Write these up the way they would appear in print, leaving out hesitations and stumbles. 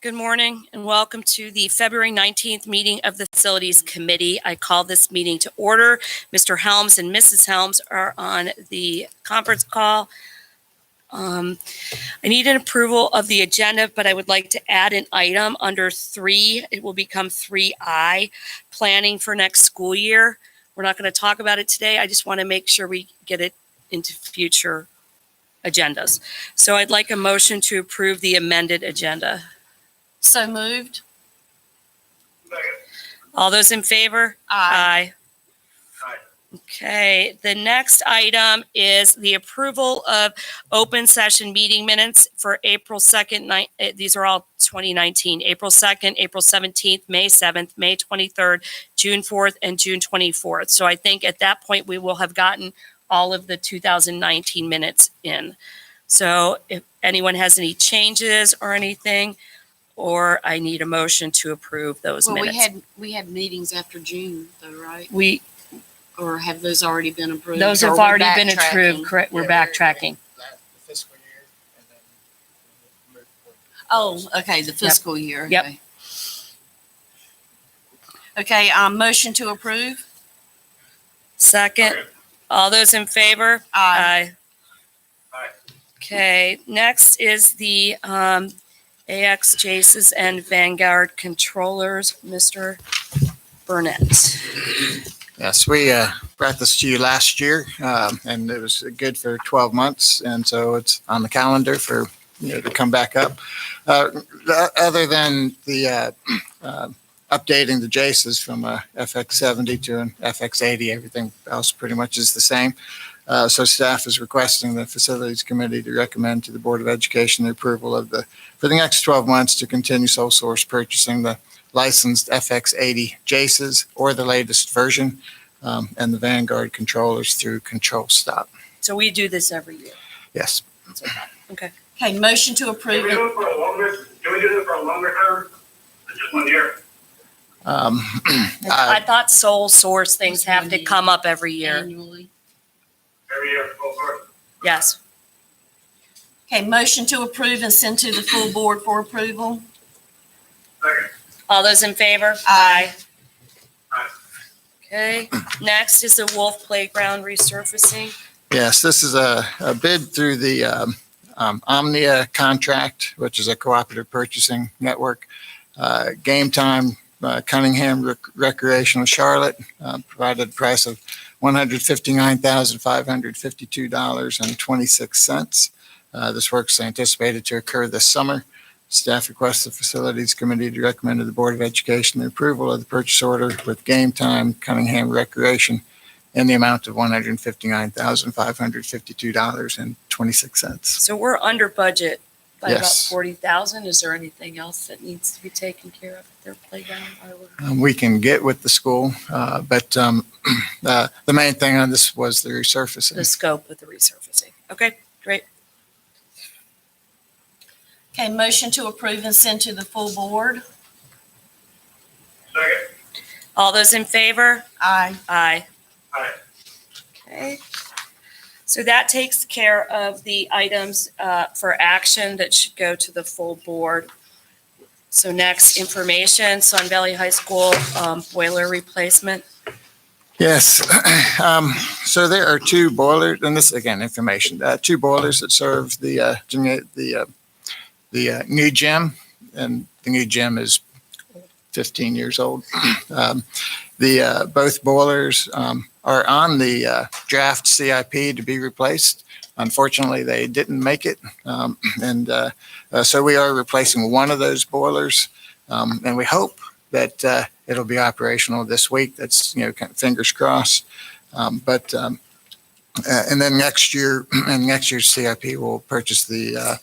Good morning and welcome to the February 19th meeting of the Facilities Committee. I call this meeting to order. Mr. Helms and Mrs. Helms are on the conference call. I need an approval of the agenda, but I would like to add an item under 3. It will become 3I, planning for next school year. We're not going to talk about it today. I just want to make sure we get it into future agendas. So I'd like a motion to approve the amended agenda. So moved. All those in favor? Aye. Aye. Okay, the next item is the approval of open session meeting minutes for April 2nd. These are all 2019, April 2nd, April 17th, May 7th, May 23rd, June 4th, and June 24th. So I think at that point, we will have gotten all of the 2019 minutes in. So if anyone has any changes or anything, or I need a motion to approve those minutes. We had meetings after June though, right? Or have those already been approved? those have already been approved, correct? We're backtracking. The fiscal year and then move forward. Oh, okay, the fiscal year. Yep. Okay. Okay, motion to approve? Second, all those in favor? Aye. Aye. Okay, next is the AX, JACES, and Vanguard controllers, Mr. Burnett. Yes, we brought this to you last year, and it was good for 12 months, and so it's on the calendar for to come back up. Other than the updating the JACES from a FX70 to an FX80, everything else pretty much is the same. So staff is requesting the Facilities Committee to recommend to the Board of Education the approval of for the next 12 months to continue sole source purchasing the licensed FX80 JACES or the latest version, and the Vanguard controllers through Control Stop. So we do this every year. Yes. Okay. Okay, motion to approve. Can we do it for a longer term? Just 1 year? I thought sole source things have to come up every year. Annually. Every year, go for it. Yes. Okay, motion to approve and send to the full board for approval? Second. All those in favor? Aye. Aye. Okay, next is the Wolf Playground resurfacing. Yes, this is a bid through the Omnia contract, which is a cooperative purchasing network. Game Time Cunningham Recreational Charlotte provided a price of $159,552.26. This work is anticipated to occur this summer. Staff requests the Facilities Committee to recommend to the Board of Education the approval of the purchase order with Game Time Cunningham Recreation in the amount of $159,552.26. So we're under budget by about Yes. 40,000. Is there anything else that needs to be taken care of at their playground? We can get with the school, but the main thing on this was the resurfacing. The scope of the resurfacing. Okay, great. Okay, motion to approve and send to the full board? Second. All those in favor? Aye. Aye. Aye. Okay. So that takes care of the items for action that should go to the full board. So next, information, Sun Valley High School boiler replacement. Yes. So there are two boilers, and this again information. Two boilers that serve the new gym, and the new gym is 15 years old. Both boilers are on the draft CIP to be replaced. Unfortunately, they didn't make it, so we are replacing one of those boilers, and we hope that it'll be operational this week. That's kind of fingers crossed. And then next year, in next year's CIP, we'll purchase the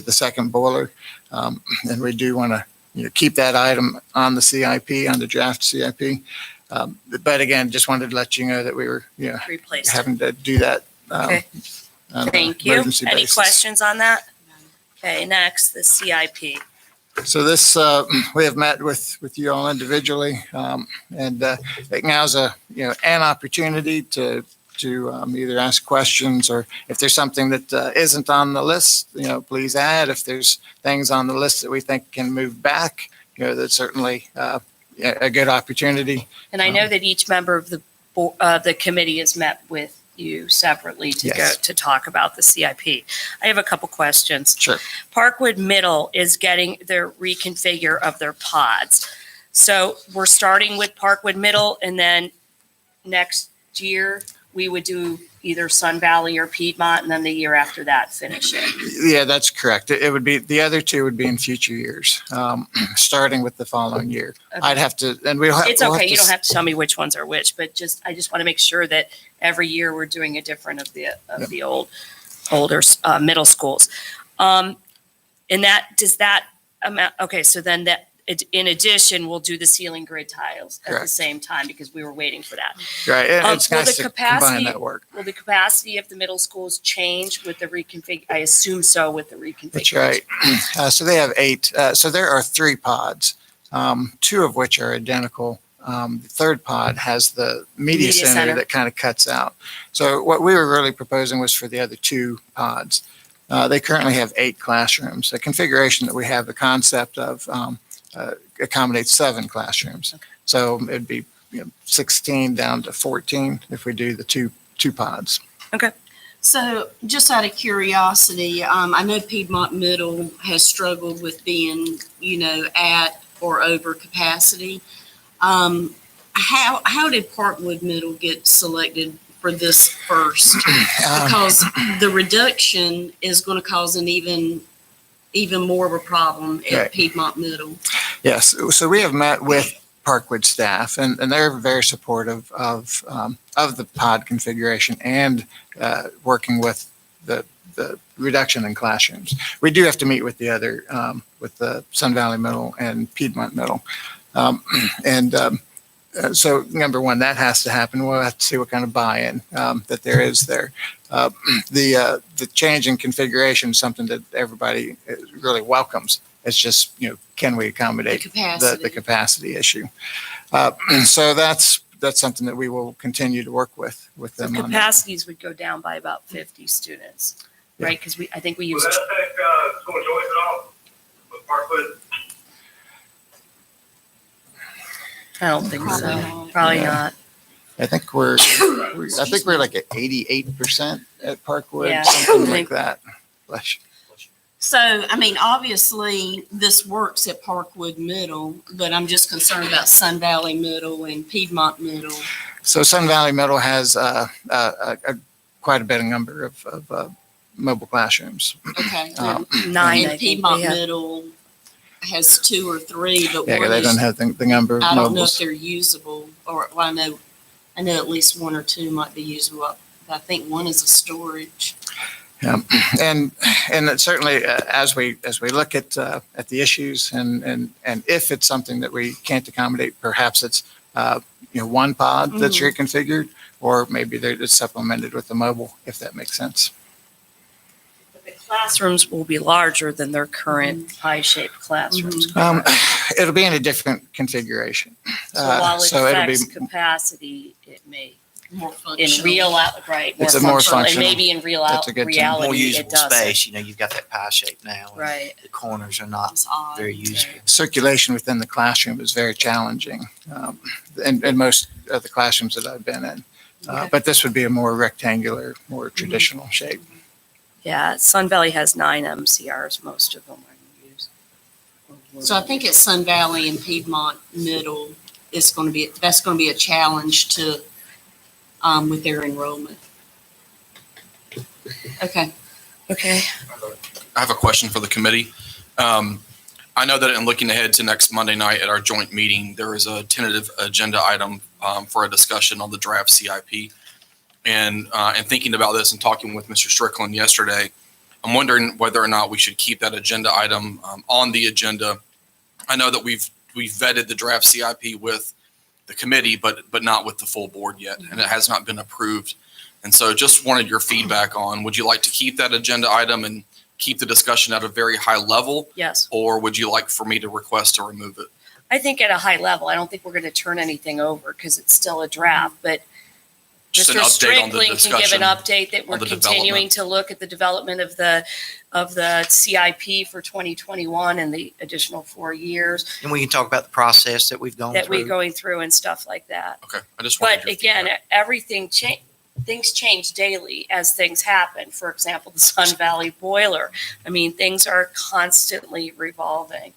second boiler, and we do want to keep that item on the CIP, on the draft CIP. But again, just wanted to let you know that we were Replaced. having to do that. Okay. On Thank an you. emergency Any basis. questions on that? Okay, next, the CIP. So this, we have met with you all individually, and I think now's an opportunity to either ask questions, or if there's something that isn't on the list, please add. If there's things on the list that we think can move back, that's certainly a good opportunity. And I know that each member of the committee has met with you separately to Yes. go to talk about the CIP. I have a couple questions. Sure. Parkwood Middle is getting their reconfigure of their pods. So we're starting with Parkwood Middle, and then next year we would do either Sun Valley or Piedmont, and then the year after that finish it. Yeah, that's correct. It would be, the other two would be in future years, starting with the following year. Okay. I'd have to, and we'll have. It's we'll okay. to You don't have to tell me which ones are which, but I just want to make sure that every year we're doing a different of the older middle schools. And does that amount? Okay, so then in addition, we'll do the ceiling grid tiles at the Correct. same time because we were waiting for that. Right. It's Will nice the to combine capacity- that work. Will the capacity of the middle schools change with the reconfig? I assume so with the reconfiguration. That's right. So they have 8. So there are 3 pods, 2 of which are identical. The third pod has the media center that kind of cuts out. So what we were really proposing was for the other 2 pods. They currently have 8 classrooms. The configuration that we have, the concept of accommodates 7 classrooms. Okay. So it'd be 16 down to 14 if we do the two pods. So just out of curiosity, I know Piedmont Middle has struggled with being, at or over capacity. How did Parkwood Middle get selected for this first? Because the reduction is going to cause an even more of a problem at Right. Piedmont Middle. Yes, so we have met with Parkwood staff, and they're very supportive of the pod configuration and working with the reduction in classrooms. We do have to meet with the other, with the Sun Valley Middle and Piedmont Middle. So number one, that has to happen. We'll have to see what kind of buy-in that there is there. The change in configuration is something that everybody really welcomes. It's just, can we accommodate the capacity issue? So that's something that we will continue to work with So them on. capacities would go down by about 50 students, right? Because I think we Will used, that affect school choice at all with Parkwood? I don't think so. Probably not. Probably Yeah. not. I think we're like at 88% at Parkwood, Yeah. something like that. Bless you. So, obviously, this works at Parkwood Middle, but I'm just concerned about Sun Valley Middle and Piedmont Middle. So Sun Valley Middle has quite a bit of number of mobile classrooms. Okay. Um, 9, I And think. Piedmont they have. Middle has 2 or 3, but Yeah, one they is, don't have the number of I don't know if mobiles. they're usable, or, well, I know at least 1 or 2 might be usable. I think one is a storage. And it certainly, as we look at the issues and if it's something that we can't accommodate, perhaps it's one pod that's reconfigured, or maybe it's supplemented with a mobile, if that makes sense. But the classrooms will be larger than their current pie-shaped classrooms. It'll be in a different configuration. So while it so it'll be affects capacity, it may, More in functional. real, right, more It's a more functional, and functional- maybe in that's a good thing. reality, More it usable doesn't. space, you've got that pie shape now. and Right. The corners are not It's odd. very usable. Circulation within the classroom is very challenging in most of the classrooms that I've been in. Okay. But this would be a more rectangular, more traditional shape. Yeah, Sun Valley has 9 MCRs, most of them are used. So I think at Sun Valley and Piedmont Middle, that's going to be a challenge to, with their enrollment. Okay. Okay. I have a question for the committee. I know that in looking ahead to next Monday night at our joint meeting, there is a tentative agenda item for a discussion on the draft CIP. And thinking about this and talking with Mr. Strickland yesterday, I'm wondering whether or not we should keep that agenda item on the agenda. I know that we've vetted the draft CIP with the committee, but not with the full board yet, and it has not been approved. And so just wanted your feedback on, would you like to keep that agenda item and keep the discussion at a very high level? Yes. Or would you like for me to request to remove it? I think at a high level, I don't think we're going to turn anything over because it's still a draft, but Just an Mr. update on the Strickland can give an discussion update that we're on the continuing development. to look at the development of the CIP for 2021 and the additional 4 years And we can talk about the process that we've gone that we're through. going through and stuff like that. Okay, I just wanted But your again, feedback. things change daily as things happen. For example, the Sun Valley boiler. I mean, things are constantly revolving.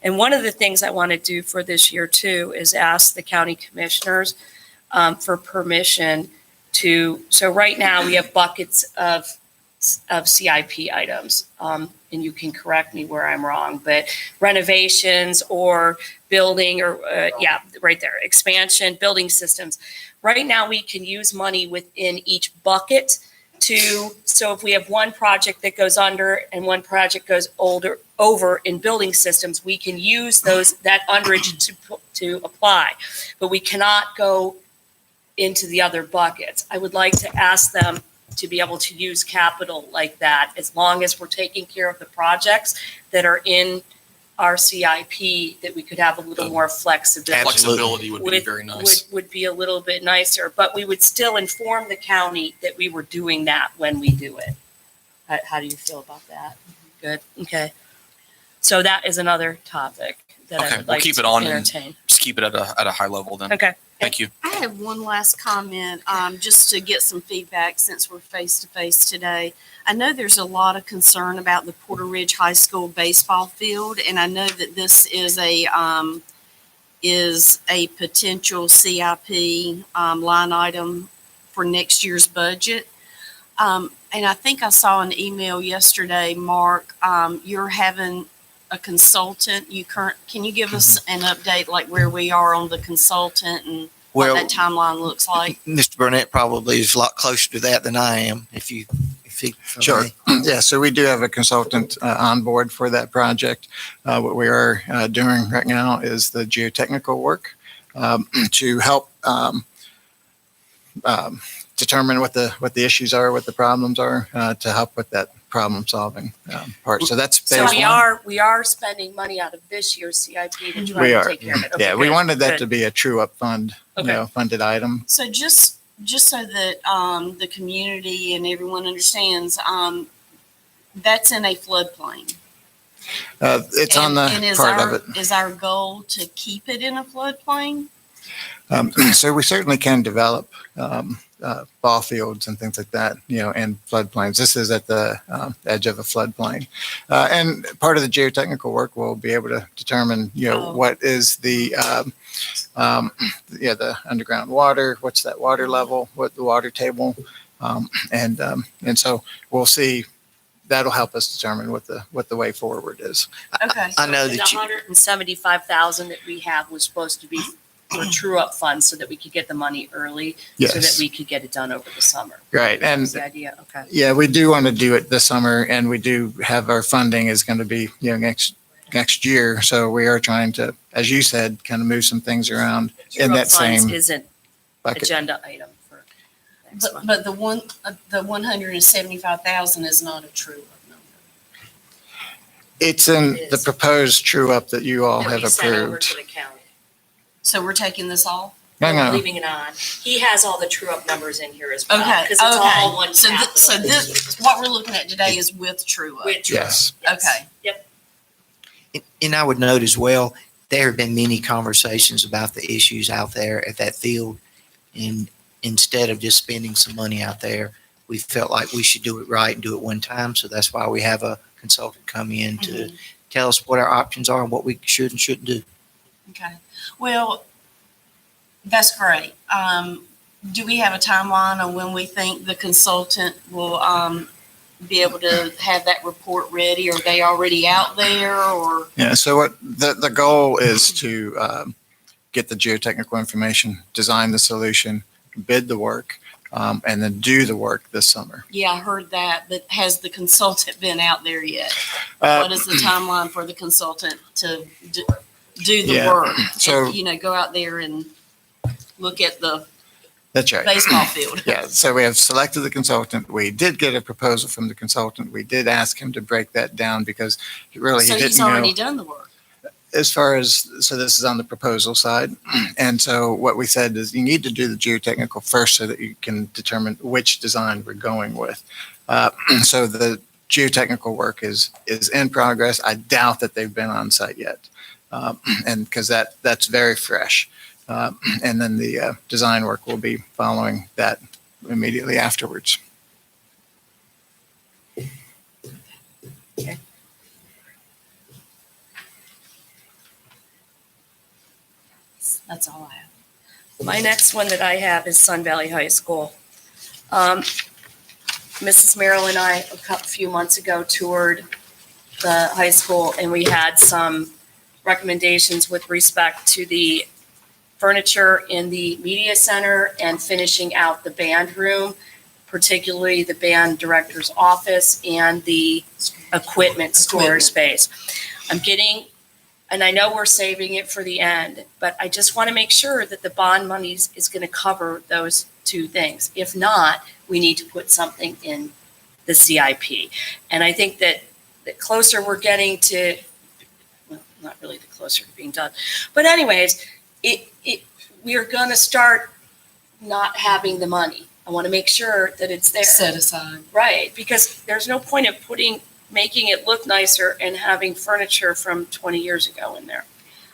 And one of the things I want to do for this year too is ask the county commissioners for permission so right now we have buckets of CIP items. And you can correct me where I'm wrong, but renovations or building or, right there, expansion, building systems. Right now, we can use money within each bucket so if we have one project that goes under and one project goes over in building systems, we can use that underage to apply, but we cannot go into the other buckets. I would like to ask them to be able to use capital like that, as long as we're taking care of the projects that are in our CIP, that we could have a little more flexibility. Flexibility would be very nice. Would be a little bit nicer, but we would still inform the county that we were doing that when we do it. How do you feel about that? Good, okay. So that is another topic that I Okay, would we'll like keep to it on and entertain. just keep it at a high level then. Okay. Thank you. I have one last comment, just to get some feedback since we're face to face today. I know there's a lot of concern about the Porter Ridge High School baseball field, and I know that this is a potential CIP line item for next year's budget. And I think I saw an email yesterday, Mark, you're having a consultant. Can you give us an update, like where we are on the consultant and what Well, that timeline looks like? Mr. Burnett probably is a lot closer to that than I am, if he. Sure. Yeah, so we do have a consultant on board for that project. What we are doing right now is the geotechnical work to help determine what the issues are, what the problems are, to help with that problem solving part. So that's phase So one. we are spending money out of this year's CIP to try We to are. take care of it. Okay, Yeah, we good, wanted that good. to be a true up fund, Okay. funded item. So just so that the community and everyone understands, that's in a floodplain. It's on the And is part of it. Is our goal to keep it in a floodplain? So we certainly can develop ball fields and things like that, and floodplains. This is at the edge of a floodplain. And part of the geotechnical work will be able to determine, what is the underground water, what's that water level, what the water table. And so we'll see. That'll help us determine what the way forward is. Okay. I know The that you, 175,000 that we have was supposed to be for true up funds so that we could get the money early, so that Yes. we could get it done over the summer. Right. And That's the idea, okay. yeah, we do want to do it this summer, and we do have our funding is going to be, next year. So we are trying to, as you said, kind of move some things around in True-up that funds same isn't bucket. agenda item for next month. But the 175,000 is not a true number. It's in It the is. proposed true up that you all That have we sent over approved. to the county. So we're taking this off? No, We're no. leaving it on. He has all the true up numbers in here as well. Okay, Because it's all one So capital. this, what we're looking at today is with true up. With true up. Yes. Okay. Yep. and I would note as well, there have been many conversations about the issues out there at that field. And instead of just spending some money out there, we felt like we should do it right and do it one time. So that's why we have a consultant come in to tell us what our options are and what we should and shouldn't do. Okay. Well, that's great. Do we have a timeline on when we think the consultant will be able to have that report ready? Are they already out there, or? Yeah. So what the goal is to get the geotechnical information, design the solution, bid the work, and then do the work this summer. Yeah, I heard that, but has the consultant been out there yet? Uh, What is the timeline for the consultant to do the Yeah, work? so- And, go out there and look at the That's right. baseball field. Yeah, so we have selected the consultant. We did get a proposal from the consultant. We did ask him to break that down because really he So didn't he's know. already done the work. as far as, so this is on the proposal side. And so what we said is you need to do the geotechnical first so that you can determine which design we're going with. So the geotechnical work is in progress. I doubt that they've been on site yet. And because that's very fresh. And then the design work will be following that immediately afterwards. That's all I have. My next one that I have is Sun Valley High School. Mrs. Merrill and I, a few months ago, toured the high school, and we had some recommendations with respect to the furniture in the media center and finishing out the band room, particularly the band director's office and the equipment storage space. And I know we're saving it for the end, but I just want to make sure that the bond money is going to cover those two things. If not, we need to put something in the CIP. And I think that the closer we're getting to, well, not really the closer to being done, but anyways, we are going to start not having the money. I want to make sure that it's there. Set aside. Right, because there's no point of making it look nicer and having furniture from 20 years ago in there.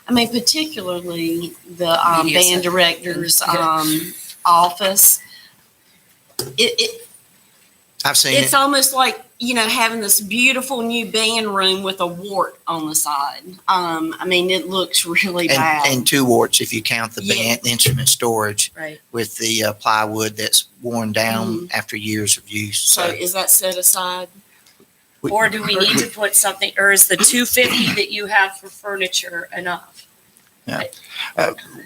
I mean, particularly the Media band center. director's office. I've seen It's it. almost like, having this beautiful new band room with a wart on the side. I mean, it looks really bad. And two warts if you count the Yeah. band instrument storage Right. with the plywood that's worn down after years of use. So is that set aside? Or do we need to put something, or is the 250 that you have for furniture enough?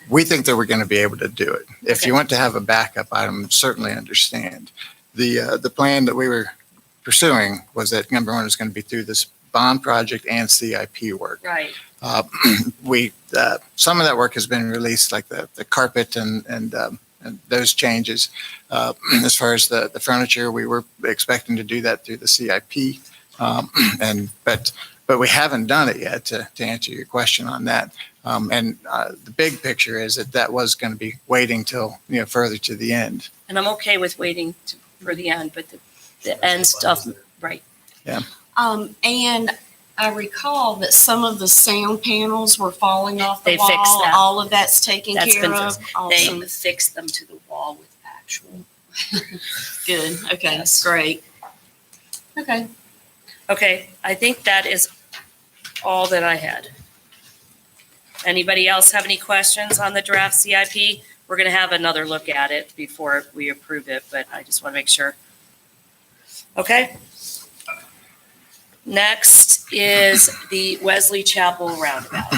We think that we're going to be able to do it. If Okay. you want to have a backup item, certainly understand. The plan that we were pursuing was that number one was going to be through this bond project and CIP work. Right. Some of that work has been released, like the carpet and those changes. As far as the furniture, we were expecting to do that through the CIP. But we haven't done it yet, to answer your question on that. The big picture is that was going to be waiting till, further to the end. And I'm okay with waiting for the end, but the end stuff, right. And I recall that some of the sound panels were falling off the They wall. fixed that. All of that's taken That's care been of. They Awesome. fixed them to the wall with actual. Good. Okay. Yes. Great. Okay. Okay, I think that is all that I had. Anybody else have any questions on the draft CIP? We're going to have another look at it before we approve it, but I just want to make sure. Okay. Next is the Wesley Chapel roundabout.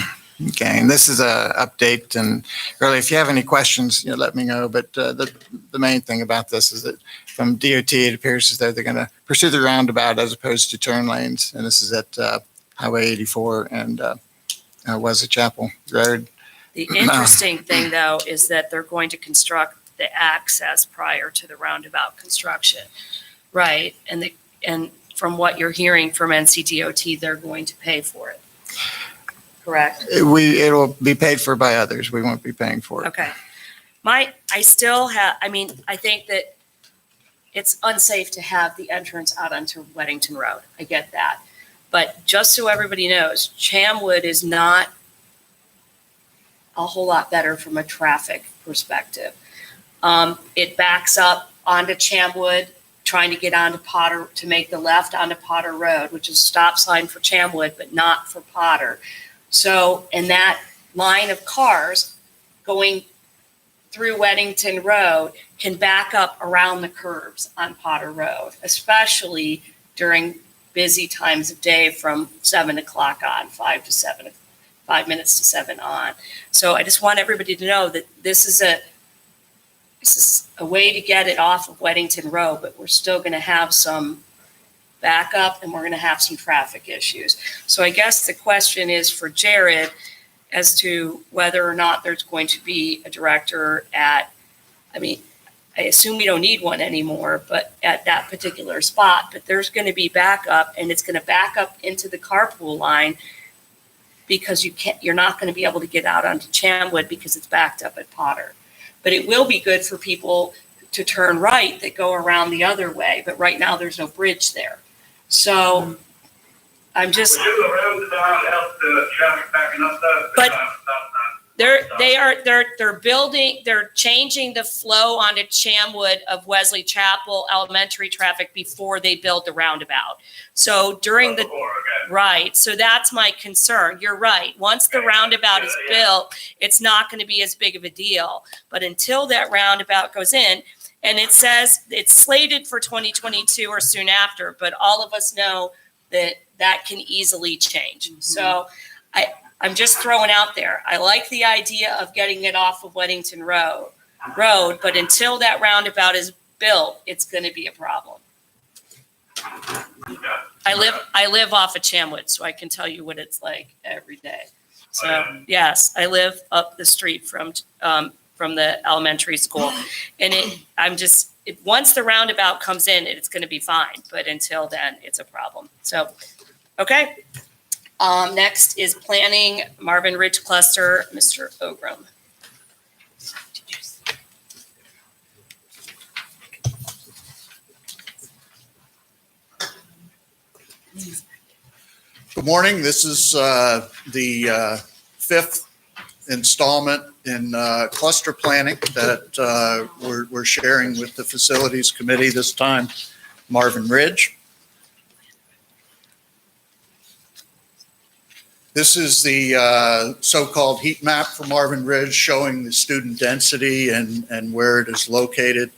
Okay, and this is a update, and really, if you have any questions, let me know. But the main thing about this is that from DOT, it appears as though they're going to pursue the roundabout as opposed to turn lanes, and this is at Highway 84 and Wesley Chapel Road. The interesting thing, though, is that they're going to construct the access prior to the roundabout construction, right? And from what you're hearing from NCDOT, they're going to pay for it. Correct? It will be paid for by others. We won't be paying for it. Okay. I think that it's unsafe to have the entrance out onto Weddington Road. I get that. But just so everybody knows, Chamwood is not a whole lot better from a traffic perspective. It backs up onto Chamwood, trying to get onto Potter, to make the left onto Potter Road, which is a stop sign for Chamwood, but not for Potter. So, in that line of cars going through Weddington Road can back up around the curves on Potter Road, especially during busy times of day from 7 o'clock on, 5 minutes to 7 on. So I just want everybody to know that this is a way to get it off of Weddington Road, but we're still going to have some backup and we're going to have some traffic issues. So I guess the question is for Jared as to whether or not there's going to be a director I assume we don't need one anymore, but at that particular spot, but there's going to be backup and it's going to back up into the carpool line because you're not going to be able to get out onto Chamwood because it's backed up at Potter. But it will be good for people to turn right that go around the other way. But right now there's no bridge there. So I'm just. Would you go around the help the traffic backing up though? But they're changing the flow onto Chamwood of Wesley Chapel Elementary traffic before they build the roundabout. So during the, right, so that's my concern. You're right. Once the roundabout is built, it's not going to be as big of a deal. But until that roundabout goes in, and it says it's slated for 2022 or soon after, but all of us know that that can easily change. So I'm just throwing out there. I like the idea of getting it off of Weddington Road, but until that roundabout is built, it's going to be a problem. I live off of Chamwood, so I can tell you what it's like every day. So yes, I live up the street from the elementary school, and once the roundabout comes in, it's going to be fine. But until then, it's a problem. So, okay. Next is planning Marvin Ridge Cluster, Mr. Ogram. Good morning. This is the fifth installment in cluster planning that we're sharing with the Facilities Committee, this time Marvin Ridge. This is the so-called heat map for Marvin Ridge, showing the student density and where it is located.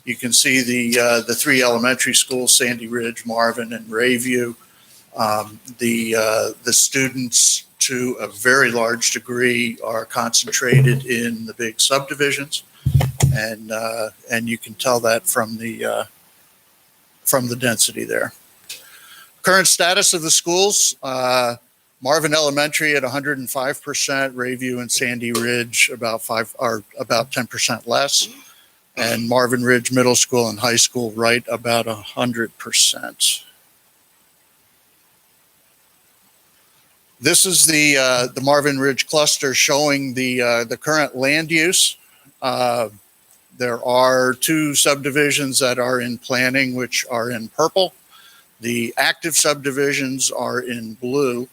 You can see the three elementary schools, Sandy Ridge, Marvin, and Rayview. The students, to a very large degree, are concentrated in the big subdivisions, and you can tell that from the density there. Current status of the schools: Marvin Elementary at 105%, Rayview and Sandy Ridge about 10% less, and Marvin Ridge Middle School and High School right about 100%. This is the Marvin Ridge cluster showing the current land use. There are two subdivisions that are in planning, which are in purple. The active subdivisions are in blue.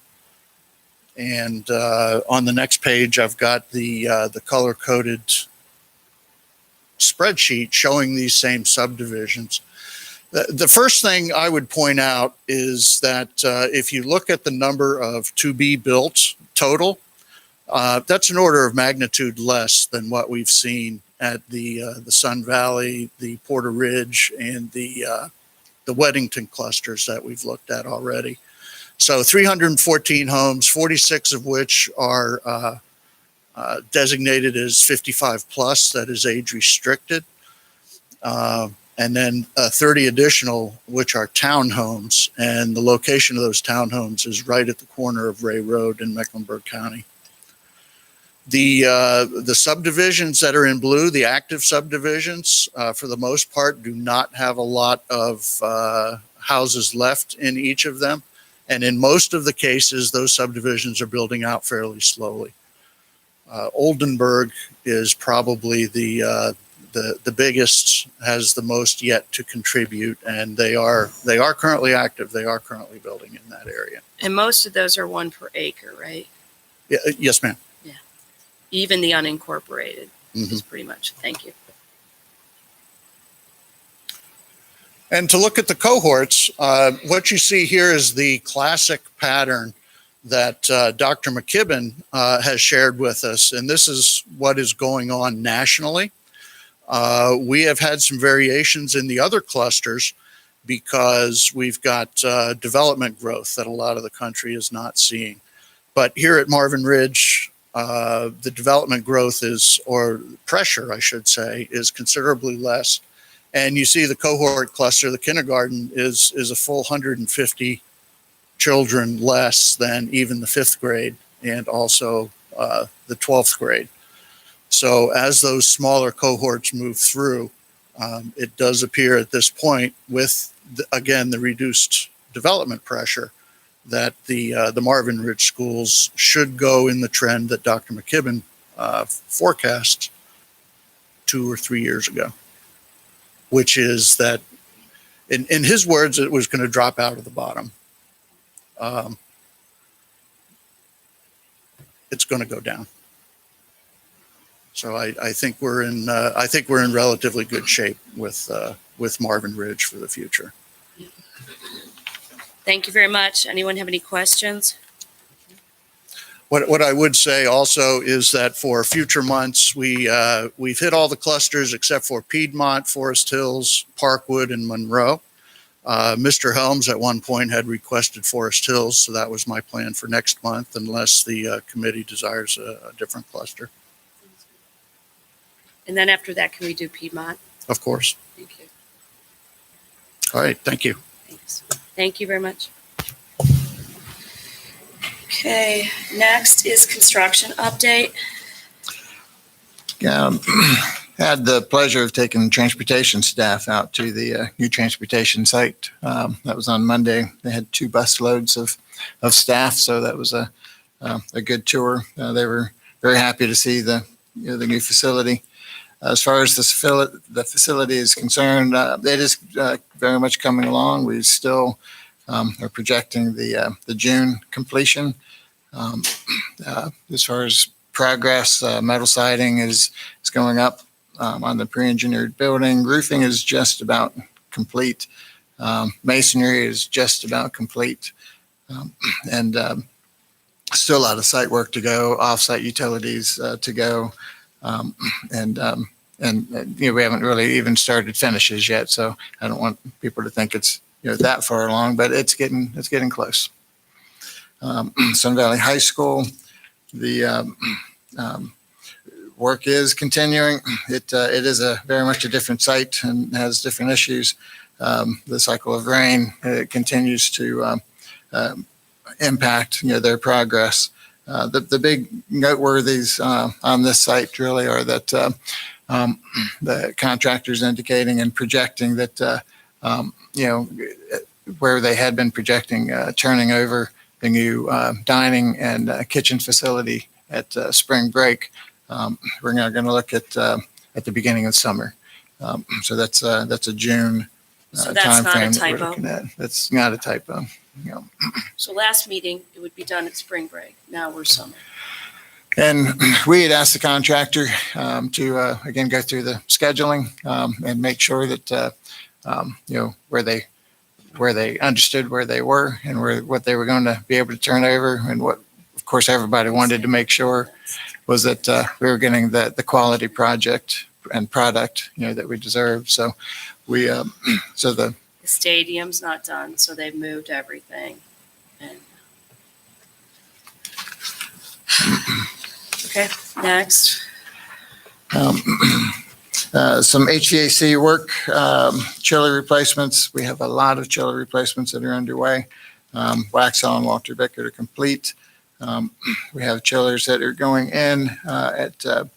And on the next page, I've got the color-coded spreadsheet showing these same subdivisions. The first thing I would point out is that if you look at the number of to be built total, that's an order of magnitude less than what we've seen at the Sun Valley, the Porter Ridge, and the Weddington clusters that we've looked at already. So 314 homes, 46 of which are designated as 55 plus, that is age restricted. And then 30 additional, which are townhomes. And the location of those townhomes is right at the corner of Ray Road in Mecklenburg County. The subdivisions that are in blue, the active subdivisions, for the most part, do not have a lot of houses left in each of them. And in most of the cases, those subdivisions are building out fairly slowly. Oldenburg is probably the biggest, has the most yet to contribute, and they are currently active. They are currently building in that area. And most of those are 1 per acre, right? Yeah, yes, ma'am. Yeah. Even the unincorporated Mm-hmm. is pretty much. Thank you. And to look at the cohorts, what you see here is the classic pattern that Dr. McKibben has shared with us, and this is what is going on nationally. We have had some variations in the other clusters because we've got development growth that a lot of the country is not seeing. But here at Marvin Ridge, the development growth is, or pressure, I should say, is considerably less. And you see the cohort cluster, the kindergarten is a full 150 children less than even the 5th grade and also the 12th grade. So as those smaller cohorts move through, it does appear at this point with, again, the reduced development pressure, that the Marvin Ridge schools should go in the trend that Dr. McKibben forecast 2 or 3 years ago, which is that in his words, it was going to drop out of the bottom. It's going to go down. So I think we're in relatively good shape with Marvin Ridge for the future. Thank you very much. Anyone have any questions? What I would say also is that for future months, we've hit all the clusters except for Piedmont, Forest Hills, Parkwood, and Monroe. Mr. Helms at one point had requested Forest Hills, so that was my plan for next month, unless the committee desires a different cluster. And then after that, can we do Piedmont? Of course. Thank you. All right. Thank you. Thanks. Thank you very much. Okay, next is construction update. Had the pleasure of taking transportation staff out to the new transportation site. That was on Monday. They had 2 bus loads of staff, so that was a good tour. They were very happy to see the new facility. As far as the facility is concerned, it is very much coming along. We still are projecting the June completion. As far as progress, metal siding is going up on the pre-engineered building. Roofing is just about complete. Masonry is just about complete. And still a lot of site work to go, off-site utilities to go. We haven't really even started finishes yet, so I don't want people to think it's that far along, but it's getting close. Sun Valley High School, the work is continuing. It is very much a different site and has different issues. The cycle of rain continues to impact their progress. The big noteworthies on this site really are that the contractors indicating and projecting that where they had been projecting turning over the new dining and kitchen facility at spring break. We're now going to look at the beginning of summer. So that's a June So that's not a timeframe that we're typo. looking at. That's not a typo. So last meeting, it would be done at spring break. Now we're summer. And we had asked the contractor to again go through the scheduling and make sure that where they understood where they were and what they were going to be able to turn over, and what, of course, everybody wanted to make sure was that we were getting the quality project and product that we deserve. So we The stadium's not done, so they've moved everything. And okay, next. Some HVAC work, chiller replacements. We have a lot of chiller replacements that are underway. Waxhaw and Walter Becker are complete. We have chillers that are going in at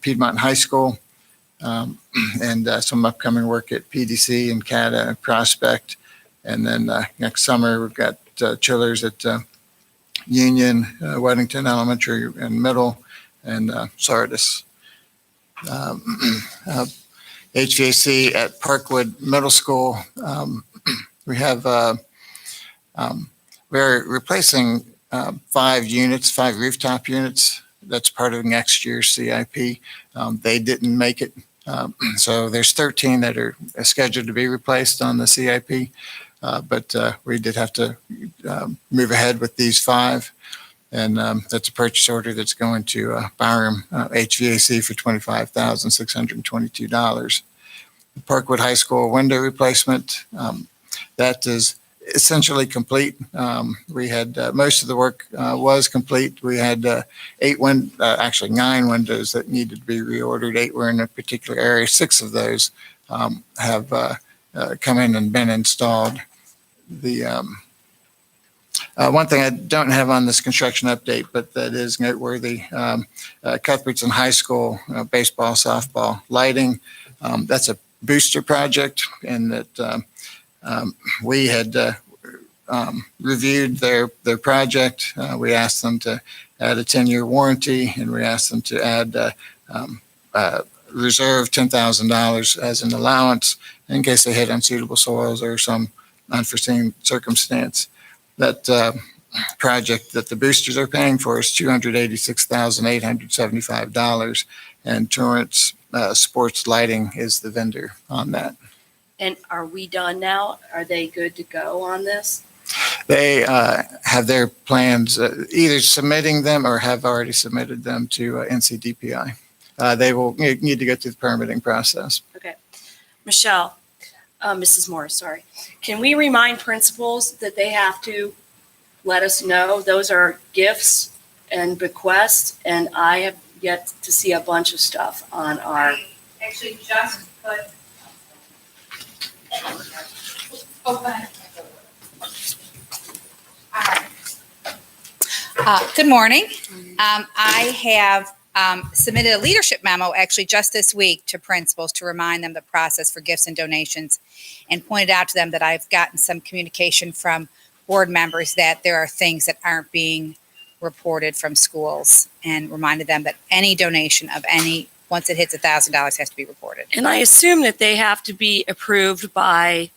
Piedmont High School, and some upcoming work at PDC and CATA and Prospect. And then next summer, we've got chillers at Union, Weddington Elementary and Middle, and Sardis. HVAC at Parkwood Middle School. We have we're replacing 5 rooftop units. That's part of next year's CIP. They didn't make it. So there's 13 that are scheduled to be replaced on the CIP. But we did have to move ahead with these 5. And that's a purchase order that's going to Byram HVAC for $25,622. The Parkwood High School window replacement, that is essentially complete. We had most of the work was complete. We had 9 windows that needed to be reordered. 8 were in a particular area. 6 of those have come in and been installed. The one thing I don't have on this construction update, but that is noteworthy, Cuthbertson High School baseball, softball lighting. That's a booster project, and that we had reviewed their project. We asked them to add a 10-year warranty, and we asked them to add reserve $10,000 as an allowance in case they hit unsuitable soils or some unforeseen circumstance. That project that the boosters are paying for is $286,875, and Torrance Sports Lighting is the vendor on that. And are we done now? Are they good to go on this? They have their plans, either submitting them or have already submitted them to NCDPI. They will need to go through the permitting process. Okay. Michelle, Mrs. Morris, sorry. Can we remind principals that they have to let us know? Those are gifts and bequests, and I have yet to see a bunch of stuff on our. Actually, just put. Oh, go ahead. Good morning. I have submitted a leadership memo actually just this week to principals to remind them the process for gifts and donations, and pointed out to them that I've gotten some communication from board members that there are things that aren't being reported from schools, and reminded them that any donation of any, once it hits $1,000, has to be reported. And I assume that they have to be approved by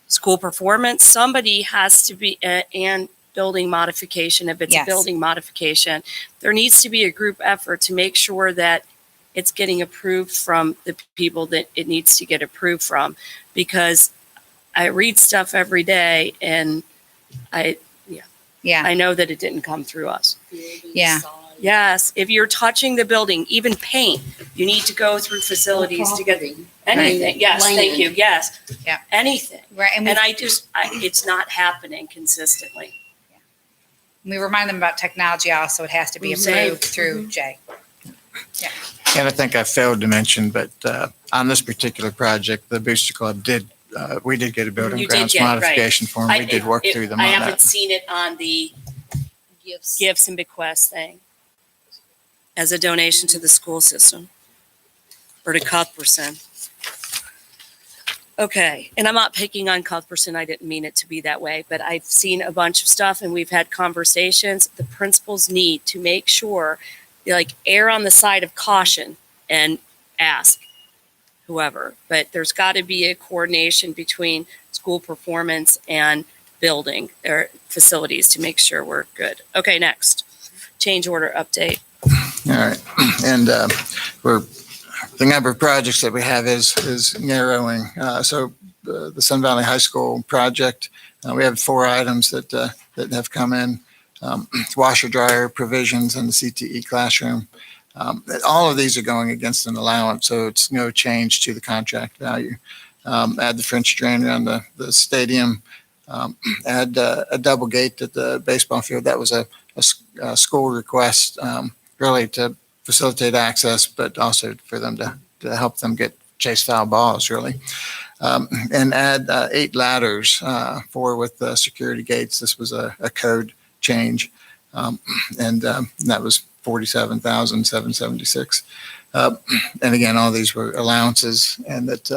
school performance. Somebody has to be, and building modification, if it's a Yes. building modification. There needs to be a group effort to make sure that it's getting approved from the people that it needs to get approved from. Because I read stuff every day, and Yeah, I know that it didn't come through us. yeah. Yes, if you're touching the building, even paint, you need to go through facilities to get anything. Yes, thank you. Yes. Yeah. Anything. Right, and And it's not happening consistently. we remind them about technology also. It has to be approved through Jay. And I think I failed to mention, but on this particular project, the Booster Club we did get a building You did grounds get it, right. modification form. We did work through them I on haven't that. seen it on the gifts and bequests thing as a donation to the school system or to Cuthbertson. Okay, and I'm not picking on Cuthbertson. I didn't mean it to be that way, but I've seen a bunch of stuff and we've had conversations. The principals need to make sure, err on the side of caution and ask whoever. But there's got to be a coordination between school performance and building or facilities to make sure we're good. Okay, next. Change order update. All right. And the number of projects that we have is narrowing. So the Sun Valley High School project, we have 4 items that have come in. Washer dryer provisions in the CTE classroom. All of these are going against an allowance, so it's no change to the contract value. Add the French drain around the stadium. Add a double gate at the baseball field. That was a school request, really to facilitate access, but also for them to help them chase foul balls, really. And add 8 ladders, 4 with security gates. This was a code change, and that was $47,776. And again, all these were allowances, and that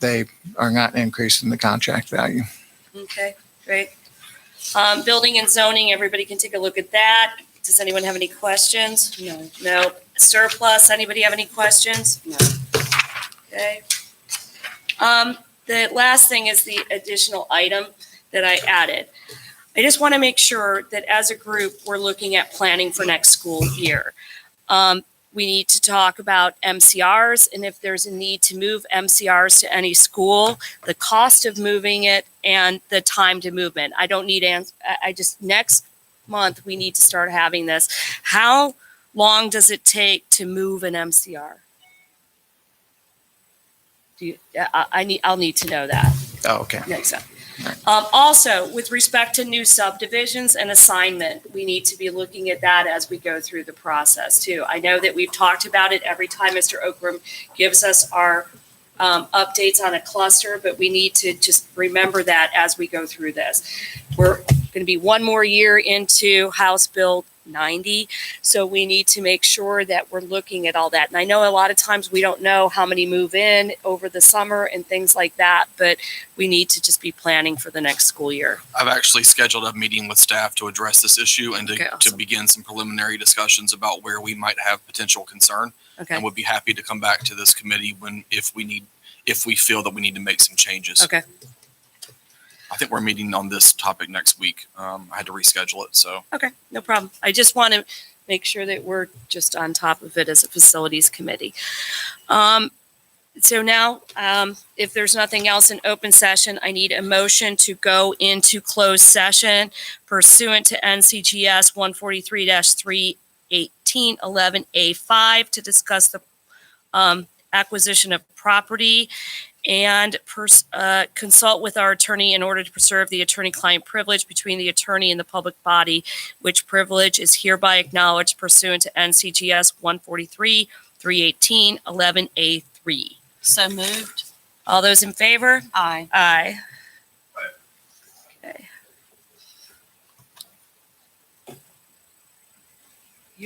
they are not increasing the contract value. Okay, great. Building and zoning, everybody can take a look at that. Does anyone have any questions? No. Surplus, anybody have any questions? No. Okay. The last thing is the additional item that I added. I just want to make sure that as a group, we're looking at planning for next school year. We need to talk about MCRs, and if there's a need to move MCRs to any school, the cost of moving it and the time to movement. I don't need next month, we need to start having this. How long does it take to move an MCR? I'll need to know that. Oh, okay. Next up. Also, with respect to new subdivisions and assignment, we need to be looking at that as we go through the process too. I know that we've talked about it every time Mr. Okram gives us our updates on a cluster, but we need to just remember that as we go through this. We're going to be one more year into House Bill 90. So we need to make sure that we're looking at all that. And I know a lot of times we don't know how many move in over the summer and things like that, but we need to just be planning for the next school year. I've actually scheduled a meeting with staff to address this issue and Okay, to awesome. begin some preliminary discussions about where we might have potential concern. Okay. And would be happy to come back to this committee if we feel that we need to make some changes. Okay. I think we're meeting on this topic next week. I had to reschedule it, so. Okay, no problem. I just want to make sure that we're just on top of it as a facilities committee. So now, if there's nothing else in open session, I need a motion to go into closed session pursuant to NCGS 143-318-11A5 to discuss the acquisition of property and consult with our attorney in order to preserve the attorney-client privilege between the attorney and the public body, which privilege is hereby acknowledged pursuant to NCGS 143-318-11A3. So moved. All those in favor? Aye. Aye.